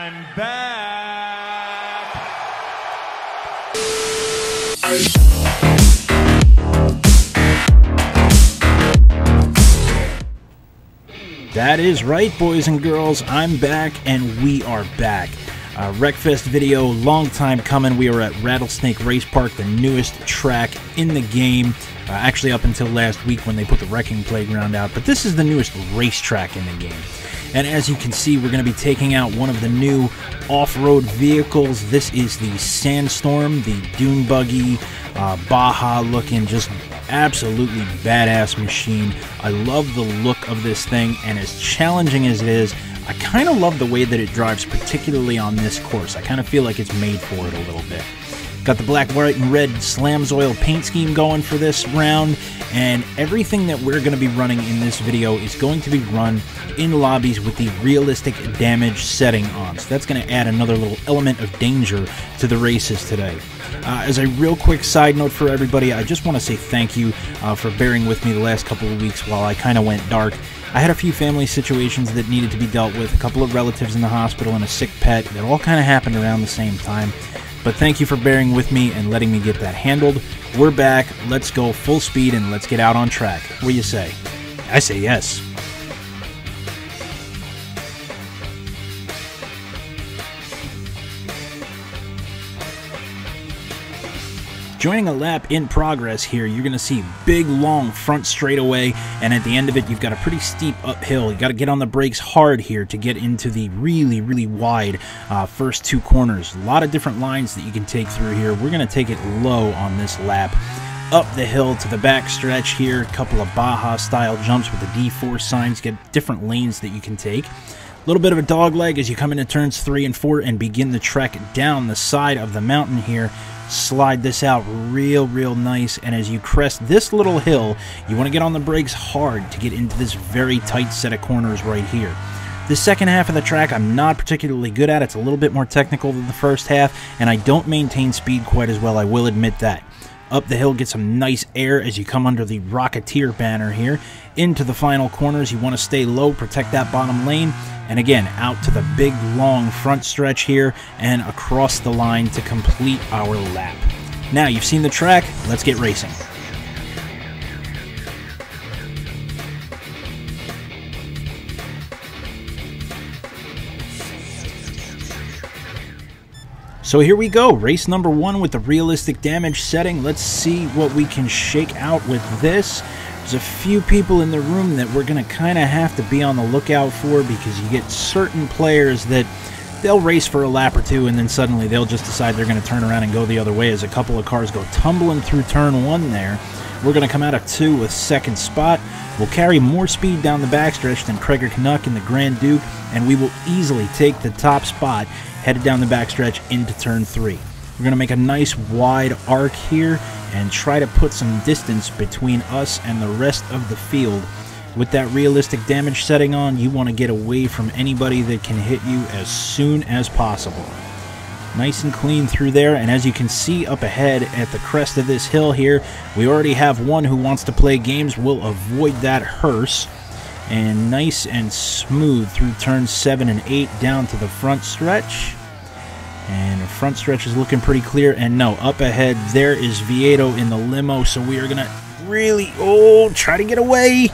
I'm back. That is right, boys and girls. I'm back, and we are back. Wreckfest video, long time coming. We are at Rattlesnake Racepark, the newest track in the game. Actually, up until last week when they put the wrecking playground out. But this is the newest racetrack in the game. And as you can see, we're going to be taking out one of the new off-road vehicles. This is the Sandstorm, the dune buggy, Baja-looking, just absolutely badass machine. I love the look of this thing, and as challenging as it is, I kind of love the way that it drives, particularly on this course. I kind of feel like it's made for it a little bit. Got the black, white, and red Slams Oil paint scheme going for this round, and everything that we're going to be running in this video is going to be run in lobbies with the realistic damage setting on. So that's going to add another little element of danger to the races today. As a real quick side note for everybody, I just want to say thank you for bearing with me the last couple of weeks while I kind of went dark. I had a few family situations that needed to be dealt with, a couple of relatives in the hospital, and a sick pet that all kind of happened around the same time. But thank you for bearing with me and letting me get that handled. We're back, let's go full speed, and let's get out on track. What do you say? I say yes. Joining a lap in progress here, you're going to see big, long front straightaway, and at the end of it, you've got a pretty steep uphill. You got to get on the brakes hard here to get into the really, really wide first two corners. A lot of different lines that you can take through here. We're going to take it low on this lap. Up the hill to the back stretch here, a couple of Baja-style jumps with the D4 signs, get different lanes that you can take. A little bit of a dog leg as you come into turns 3 and 4 and begin the trek down the side of the mountain here. Slide this out real nice, and as you crest this little hill, you want to get on the brakes hard to get into this very tight set of corners right here. The second half of the track I'm not particularly good at. It's a little bit more technical than the first half, and I don't maintain speed quite as well, I will admit that. Up the hill, get some nice air as you come under the Rocketeer banner here. Into the final corners, you want to stay low, protect that bottom lane, and again, out to the big, long front stretch here, and across the line to complete our lap. Now, you've seen the track, let's get racing. So here we go, race number 1 with the realistic damage setting. Let's see what we can shake out with this. There's a few people in the room that we're going to kind of have to be on the lookout for, because you get certain players that they'll race for a lap or two and then suddenly they'll just decide they're going to turn around and go the other way as a couple of cars go tumbling through turn 1 there. We're going to come out of 2 with second spot. We'll carry more speed down the backstretch than Craig Canuck and the Grand Duke, and we will easily take the top spot headed down the backstretch into turn 3. We're going to make a nice wide arc here and try to put some distance between us and the rest of the field. With that realistic damage setting on, you want to get away from anybody that can hit you as soon as possible. Nice and clean through there, and as you can see up ahead at the crest of this hill here, we already have one who wants to play games. We'll avoid that hearse. And nice and smooth through turns 7 and 8 down to the front stretch. And the front stretch is looking pretty clear. And no, up ahead there is Vieto in the limo, so we are going to really, try to get away.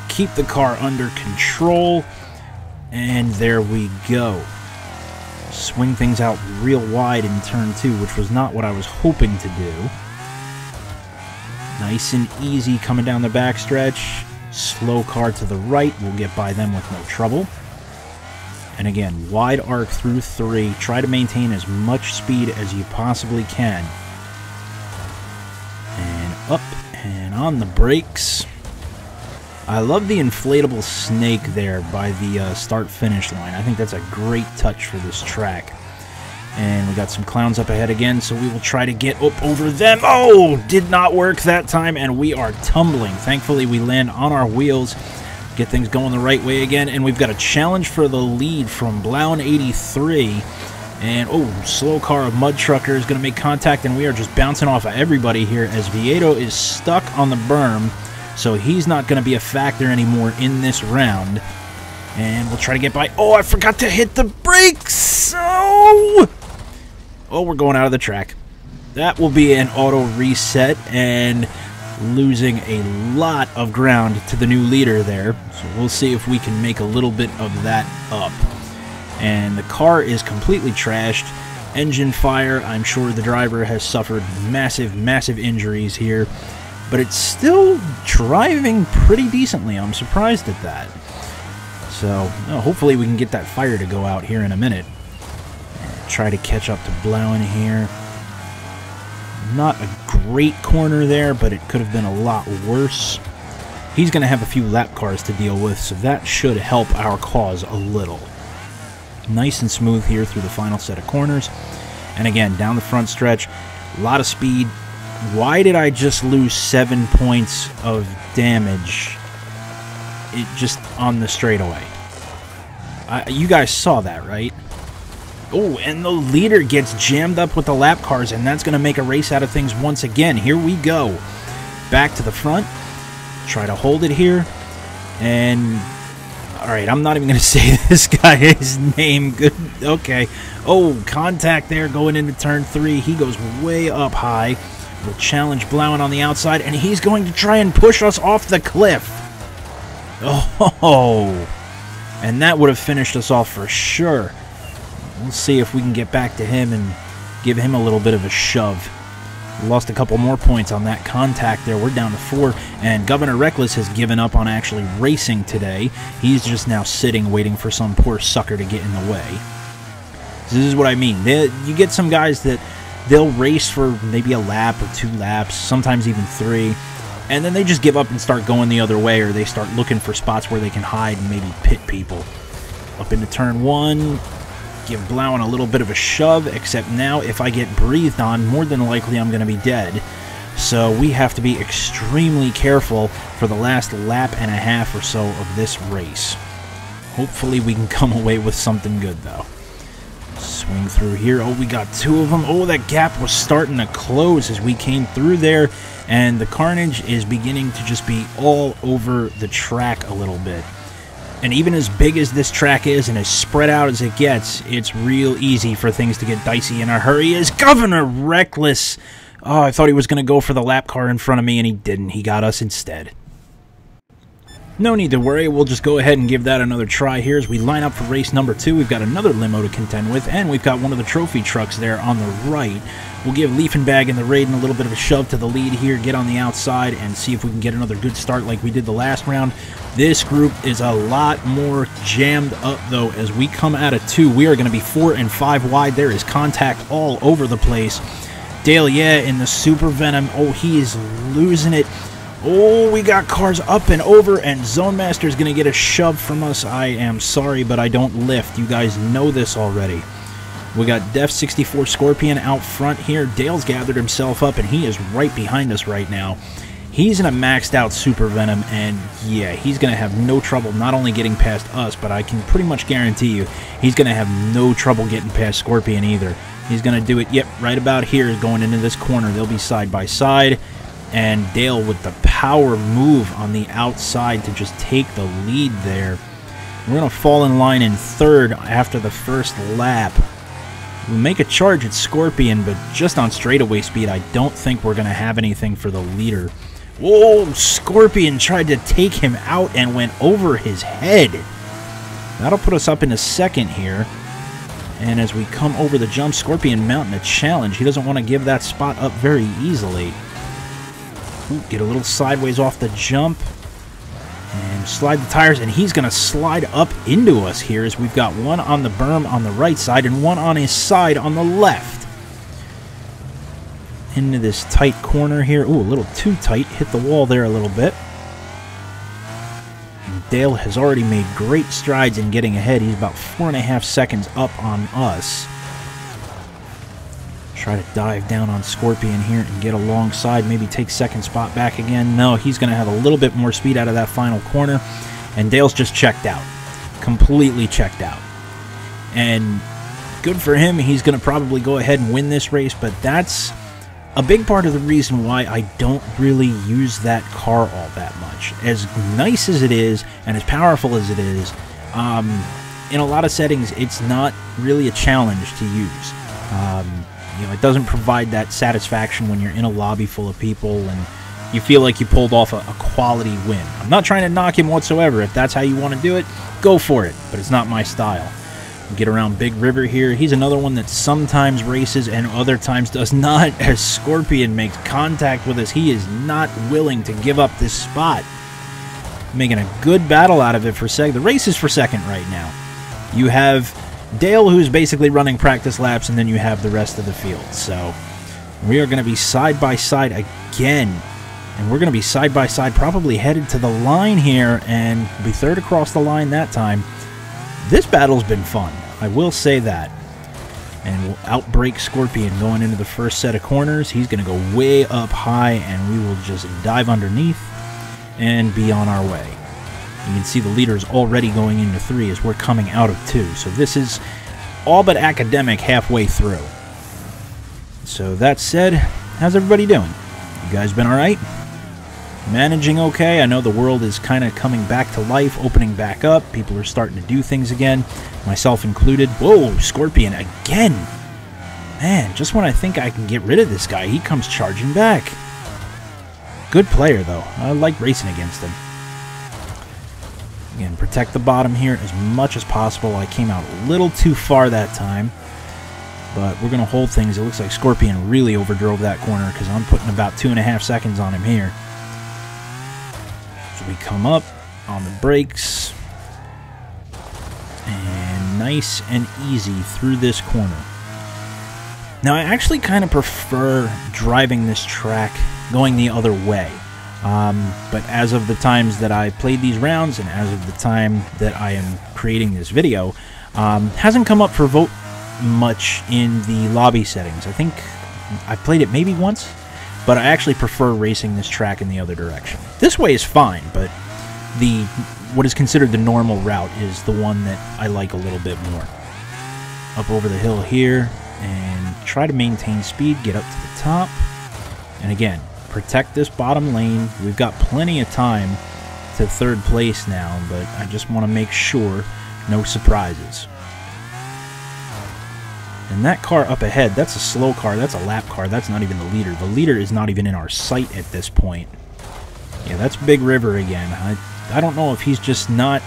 Keep the car under control. And there we go. Swing things out real wide in turn 2, which was not what I was hoping to do. Nice and easy coming down the backstretch. Slow car to the right, we'll get by them with no trouble. And again, wide arc through 3. Try to maintain as much speed as you possibly can. And up and on the brakes. I love the inflatable snake there by the start-finish line. I think that's a great touch for this track. And we got some clowns up ahead again, so we will try to get up over them. Did not work that time, and we are tumbling. Thankfully, we land on our wheels, get things going the right way again, and we've got a challenge for the lead from Blown83. And, slow car of Mud Trucker is going to make contact, and we are just bouncing off of everybody here as Vieto is stuck on the berm, so he's not going to be a factor anymore in this round. And we'll try to get by. I forgot to hit the brake! brakes! Oh! Oh, we're going out of the track. That will be an auto reset and losing a lot of ground to the new leader there. So we'll see if we can make a little bit of that up. And the car is completely trashed. Engine fire. I'm sure the driver has suffered massive, massive injuries here. But it's still driving pretty decently. I'm surprised at that. So hopefully we can get that fire to go out here in a minute. And try to catch up to Blauen here. Not a great corner there, but it could have been a lot worse. He's going to have a few lap cars to deal with, so that should help our cause a little. Nice and smooth here through the final set of corners. And again, down the front stretch, a lot of speed. Why did I just lose 7 points of damage just on the straightaway? You guys saw that, right? Oh, and the leader gets jammed up with the lap cars, and that's going to make a race out of things once again. Here we go. Back to the front. Try to hold it here. And, alright, I'm not even going to say this guy's name. Good. Okay. Oh, contact there going into turn 3. He goes way up high. Will challenge Blauen on the outside, and he's going to try and push us off the cliff. Oh, and that would have finished us off for sure. We'll see if we can get back to him and give him a little bit of a shove. We lost a couple more points on that contact there. We're down to 4, and Governor Reckless has given up on actually racing today. He's just now sitting, waiting for some poor sucker to get in the way. So this is what I mean. You get some guys that they'll race for maybe a lap or 2 laps, sometimes even 3, and then they just give up and start going the other way, or they start looking for spots where they can hide and maybe pit people. Up into turn 1. Give Blauen a little bit of a shove, except now if I get breathed on, more than likely I'm going to be dead. So we have to be extremely careful for the last lap and a half or so of this race. Hopefully we can come away with something good, though. Swing through here. Oh, we got 2 of them. Oh, that gap was starting to close as we came through there, and the carnage is beginning to just be all over the track a little bit. And even as big as this track is and as spread out as it gets, it's real easy for things to get dicey in a hurry as Governor Reckless. Oh, I thought he was going to go for the lap car in front of me, and he didn't. He got us instead. No need to worry. We'll just go ahead and give that another try here as we line up for race number 2. We've got another limo to contend with, and we've got one of the trophy trucks there on the right. We'll give Liefenbag and the Raiden a little bit of a shove to the lead here, get on the outside, and see if we can get another good start like we did the last round. This group is a lot more jammed up, though. As we come out of 2, we are going to be 4 and 5 wide. There is contact all over the place. Dale, yeah, in the Super Venom. Oh, he is losing it. Oh, we got cars up and over, and Zone Master is going to get a shove from us. I am sorry, but I don't lift. You guys know this already. We got Def 64 Scorpion out front here. Dale's gathered himself up, and he is right behind us right now. He's in a maxed out Super Venom, and yeah, he's going to have no trouble not only getting past us, but I can pretty much guarantee you he's going to have no trouble getting past Scorpion either. He's going to do it, yep, right about here going into this corner. They'll be side by side, and Dale with the power move on the outside to just take the lead there. We're going to fall in line in 3rd after the first lap. We make a charge at Scorpion, but just on straightaway speed, I don't think we're going to have anything for the leader. Whoa, Scorpion tried to take him out and went over his head. That'll put us up into 2nd here. And as we come over the jump, Scorpion mounting a challenge. He doesn't want to give that spot up very easily. Ooh, get a little sideways off the jump. And slide the tires, and he's going to slide up into us here as we've got one on the berm on the right side and one on his side on the left. Into this tight corner here. Ooh, a little too tight. Hit the wall there a little bit. And Dale has already made great strides in getting ahead. He's about 4.5 seconds up on us. Try to dive down on Scorpion here and get alongside, maybe take 2nd spot back again. No, he's going to have a little bit more speed out of that final corner. And Dale's just checked out. Completely checked out. And good for him. He's going to probably go ahead and win this race, but that's a big part of the reason why I don't really use that car all that much. As nice as it is, and as powerful as it is, in a lot of settings, it's not really a challenge to use. You know, it doesn't provide that satisfaction when you're in a lobby full of people and you feel like you pulled off a quality win. I'm not trying to knock him whatsoever. If that's how you want to do it, go for it, but it's not my style. Get around Big River here. He's another one that sometimes races and other times does not, as Scorpion makes contact with us. He is not willing to give up this spot. Making a good battle out of it for second. The race is for second right now. You have Dale, who's basically running practice laps, and then you have the rest of the field. So we are going to be side by side again. And we're going to be side by side, probably headed to the line here, and be third across the line that time. This battle's been fun, I will say that. And we'll outbreak Scorpion going into the first set of corners. He's going to go way up high, and we will just dive underneath and be on our way. You can see the leader is already going into 3 as we're coming out of 2. So this is all but academic halfway through. So that said, how's everybody doing? You guys been alright? Managing okay? I know the world is kind of coming back to life, opening back up. People are starting to do things again, myself included. Whoa, Scorpion again! Man, just when I think I can get rid of this guy, he comes charging back. Good player, though. I like racing against him. Again, protect the bottom here as much as possible. I came out a little too far that time, but we're going to hold things. It looks like Scorpion really overdrove that corner because I'm putting about 2.5 seconds on him here. So we come up on the brakes, and nice and easy through this corner. Now, I actually kind of prefer driving this track going the other way. But as of the times that I played these rounds and as of the time that I am creating this video, hasn't come up for vote much in the lobby settings. I think I played it maybe once, but I actually prefer racing this track in the other direction. This way is fine, but what is considered the normal route is the one that I like a little bit more. Up over the hill here and try to maintain speed, get up to the top, and again, protect this bottom lane. We've got plenty of time to third place now, but I just want to make sure no surprises. And that car up ahead, that's a slow car, that's a lap car, that's not even the leader. The leader is not even in our sight at this point. Yeah, that's Big River again. I don't know if he's just not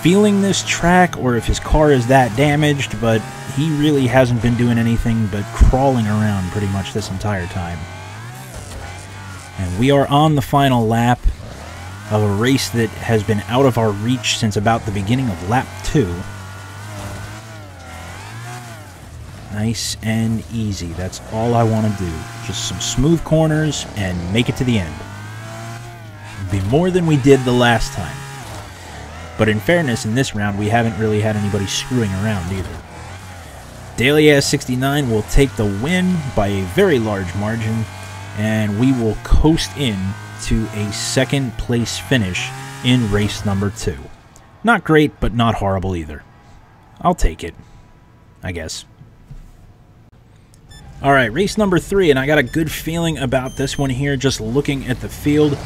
feeling this track or if his car is that damaged, but he really hasn't been doing anything but crawling around pretty much this entire time. And we are on the final lap of a race that has been out of our reach since about the beginning of lap 2. Nice and easy. That's all I want to do. Just some smooth corners and make it to the end. It'll be more than we did the last time. But in fairness, in this round, we haven't really had anybody screwing around either. DailyAss69 will take the win by a very large margin, and we will coast in to a second place finish in race number 2. Not great, but not horrible either. I'll take it, I guess. Alright, race number 3, and I got a good feeling about this one here, just looking at the field.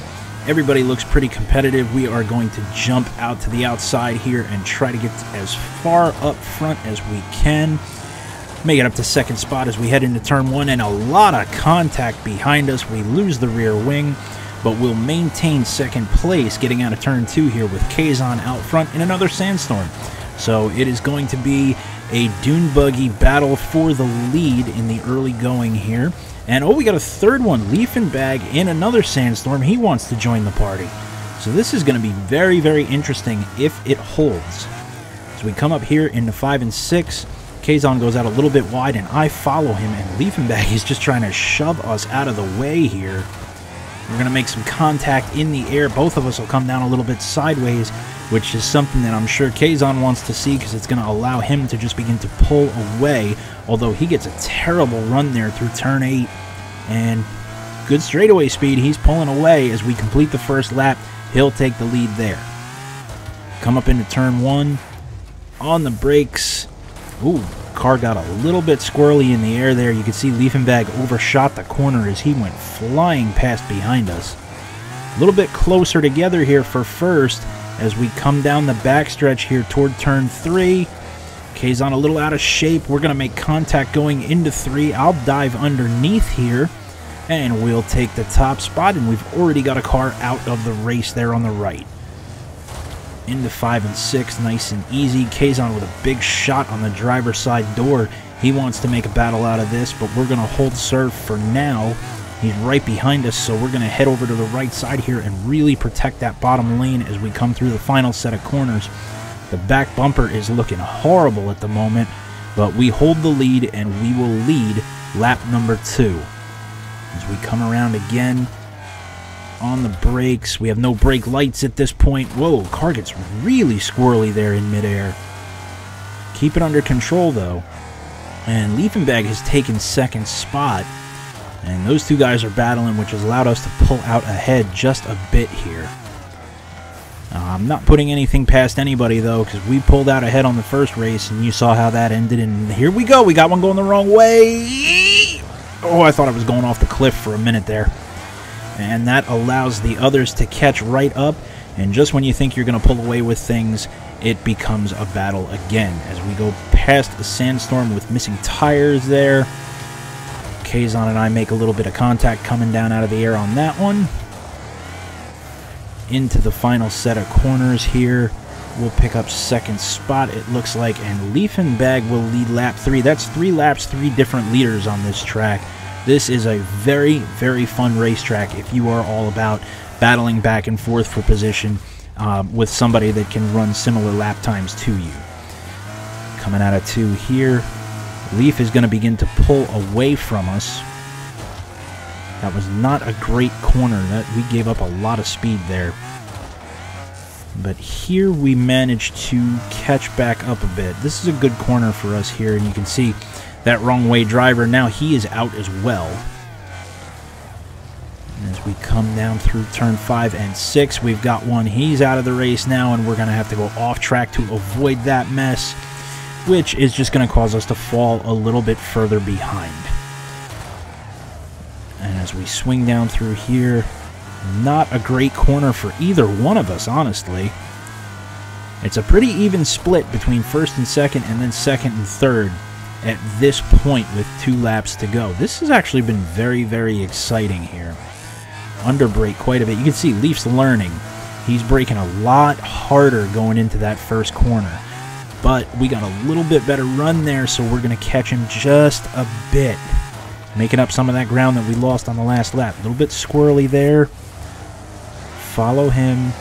Everybody looks pretty competitive. We are going to jump out to the outside here and try to get as far up front as we can. Make it up to second spot as we head into turn 1, and a lot of contact behind us. We lose the rear wing, but we'll maintain second place getting out of turn 2 here with Kazon out front in another sandstorm. So it is going to be a dune buggy battle for the lead in the early going here. And oh, we got a third one, Leafenbag in another sandstorm. He wants to join the party. So this is going to be very, very interesting if it holds. So we come up here into 5 and 6. Kazon goes out a little bit wide, and I follow him, and Leafenbag is just trying to shove us out of the way here. We're going to make some contact in the air. Both of us will come down a little bit sideways, which is something that I'm sure Kazon wants to see because it's going to allow him to just begin to pull away, although he gets a terrible run there through turn 8, and good straightaway speed. He's pulling away as we complete the first lap. He'll take the lead there. Come up into turn 1, on the brakes. Ooh, car got a little bit squirrely in the air there. You can see Leafenbag overshot the corner as he went flying past behind us. A little bit closer together here for first as we come down the backstretch here toward turn 3. Kazon a little out of shape. We're going to make contact going into 3. I'll dive underneath here, and we'll take the top spot, and we've already got a car out of the race there on the right. Into 5 and 6, nice and easy. Kazon with a big shot on the driver's side door. He wants to make a battle out of this, but we're going to hold serve for now. He's right behind us, so we're going to head over to the right side here and really protect that bottom lane as we come through the final set of corners. The back bumper is looking horrible at the moment, but we hold the lead, and we will lead lap number 2. As we come around again on the brakes, we have no brake lights at this point. Whoa, car gets really squirrely there in midair. Keep it under control, though. And Leafenbag has taken second spot. And those two guys are battling, which has allowed us to pull out ahead just a bit here. I'm not putting anything past anybody, though, because we pulled out ahead on the first race, and you saw how that ended. And here we go. We got one going the wrong way. Oh, I thought I was going off the cliff for a minute there. And that allows the others to catch right up. And just when you think you're going to pull away with things, it becomes a battle again as we go past a sandstorm with missing tires there. Kazon and I make a little bit of contact coming down out of the air on that one. Into the final set of corners here. We'll pick up second spot, it looks like, and Leafenbag will lead lap 3. That's 3 laps, 3 different leaders on this track. This is a very, very fun racetrack if you are all about battling back and forth for position with somebody that can run similar lap times to you. Coming out of 2 here. Leaf is going to begin to pull away from us. That was not a great corner. We gave up a lot of speed there. But here we managed to catch back up a bit. This is a good corner for us here, and you can see that wrong way driver. Now he is out as well. And as we come down through turn 5 and 6, we've got one. He's out of the race now, and we're going to have to go off track to avoid that mess, which is just going to cause us to fall a little bit further behind. And as we swing down through here, not a great corner for either one of us, honestly. It's a pretty even split between first and second, and then second and third at this point with 2 laps to go. This has actually been very, very exciting here. Underbrake quite a bit. You can see Leaf's learning. He's braking a lot harder going into that first corner. But we got a little bit better run there, so we're going to catch him just a bit. Making up some of that ground that we lost on the last lap. A little bit squirrely there. Follow him.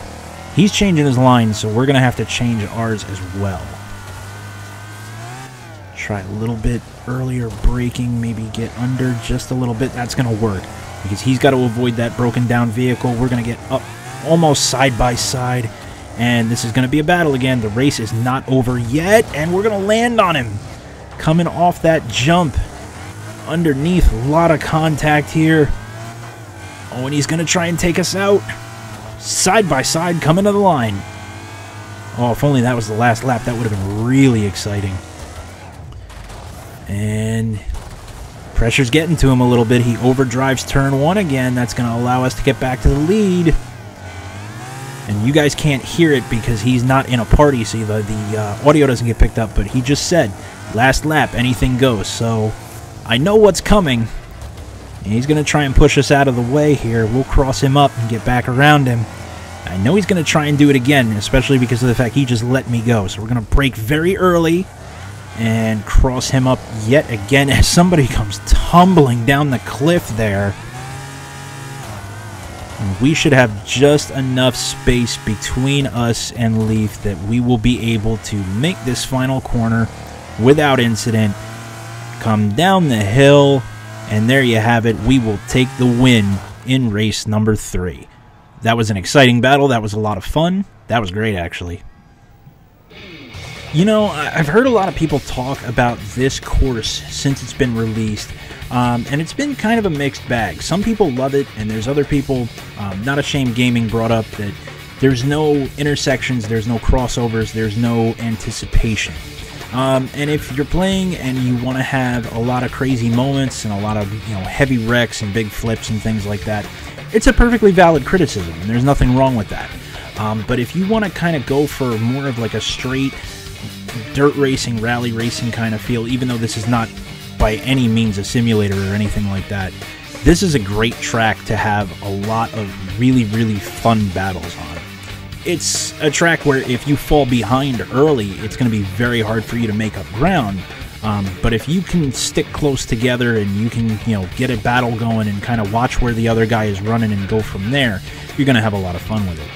He's changing his line, so we're going to have to change ours as well. Try a little bit earlier braking, maybe get under just a little bit. That's going to work because he's got to avoid that broken down vehicle. We're going to get up almost side by side, and this is going to be a battle again. The race is not over yet, and we're going to land on him. Coming off that jump underneath, a lot of contact here. Oh, and he's going to try and take us out. Side by side, coming to the line. Oh, if only that was the last lap, that would have been really exciting. And pressure's getting to him a little bit. He overdrives turn 1 again. That's going to allow us to get back to the lead. And you guys can't hear it because he's not in a party, so the audio doesn't get picked up. But he just said, last lap, anything goes. So I know what's coming. And he's going to try and push us out of the way here. We'll cross him up and get back around him. I know he's going to try and do it again, especially because of the fact he just let me go. So we're going to brake very early and cross him up yet again as somebody comes tumbling down the cliff there. And we should have just enough space between us and Leaf that we will be able to make this final corner without incident. Come down the hill. And there you have it. We will take the win in race number 3. That was an exciting battle. That was a lot of fun. That was great, actually. You know, I've heard a lot of people talk about this course since it's been released. And it's been kind of a mixed bag. Some people love it, and there's other people, Not Ashamed Gaming brought up that there's no intersections, there's no crossovers, there's no anticipation. And if you're playing and you want to have a lot of crazy moments and a lot of heavy wrecks and big flips and things like that, it's a perfectly valid criticism, and there's nothing wrong with that. But if you want to kind of go for more of like a straight dirt racing, rally racing kind of feel, even though this is not by any means a simulator or anything like that, this is a great track to have a lot of really, really fun battles on. It's a track where if you fall behind early, it's going to be very hard for you to make up ground. But if you can stick close together and you can, get a battle going and kind of watch where the other guy is running and go from there, you're going to have a lot of fun with it.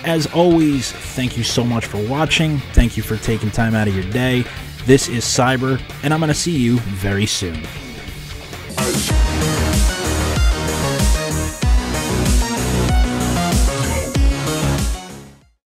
As always, thank you so much for watching. Thank you for taking time out of your day. This is Cyber, and I'm going to see you very soon.